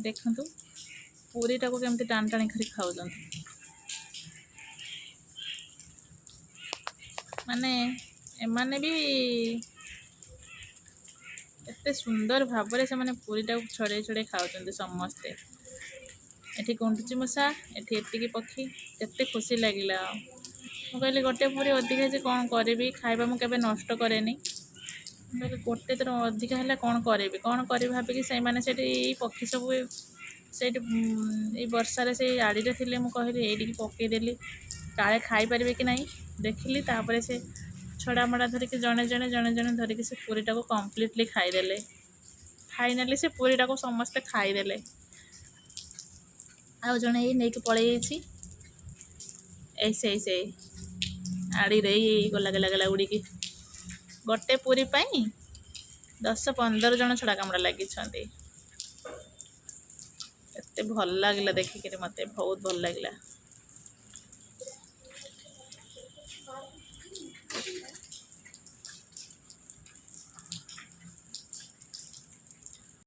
ଦେଖନ୍ତୁ ପୁରୀଟାକୁ କେମିତି ଟାଣି ଟାଣି କରି ଖାଉଛନ୍ତି। ମାନେ ଏମାନେ ବି ଏତେ ସୁନ୍ଦର ଭାବରେ ସେମାନେ ପୁରୀଟାକୁ ଛଡ଼େଇ ଛଡ଼େଇ ଖାଉଛନ୍ତି ସମସ୍ତେ। ଏଠି ଗୁଣ୍ଡୁଚି ମୂଷା, ଏଠି ଏତିକି ପକ୍ଷୀ, କେତେ ଖୁସି ଲାଗିଲା। ମୁଁ କହିଲି ଗୋଟେ ପୁରୀ ଅଧିକା ଯେ କ'ଣ କରିବି, ଖାଇବା ମୁଁ କେବେ ନଷ୍ଟ କରେନି। ମୁଁ କହିଲି ଗୋଟେ ଥର ଅଧିକା ହେଲେ କ'ଣ କରିବି ଭାବିକି ସେଇମାନେ ସେଠି ଏଇ ପକ୍ଷୀ ସବୁ ସେଇଠି ଏଇ ବର୍ଷାରେ ସେଇ ଆଡ଼ିରେ ଥିଲେ। ମୁଁ କହିଲି ଏଇଠିକି ପକେଇଦେଲି କାଳେ ଖାଇପାରିବେ କି ନାହିଁ ଦେଖିଲି। ତାପରେ ସେ ଛଡ଼ାମଡ଼ା ଧରିକି ଜଣେ ଜଣେ ଧରିକି ସେ ପୁରୀଟାକୁ କମ୍ପ୍ଲିଟଲି ଖାଇଦେଲେ। ଫାଇନାଲି ସେ ପୁରୀଟାକୁ ସମସ୍ତେ ଖାଇଦେଲେ। ଆଉ ଜଣେ ଏଇ ନେଇକି ପଳେଇ ଯାଇଛି। ଏଇ ସେଇ ଆଡ଼ିରେ ଏଇ ଗଲା ଉଡ଼ିକି। ଗୋଟେ ପୁରୀ ପାଇଁ 10-15 ଜଣ ଛଡ଼ା କାମଡ଼ା ଲାଗିଛନ୍ତି। ଏତେ ଭଲ ଲାଗିଲା ଦେଖିକିରି, ମୋତେ ବହୁତ ଭଲ ଲାଗିଲା।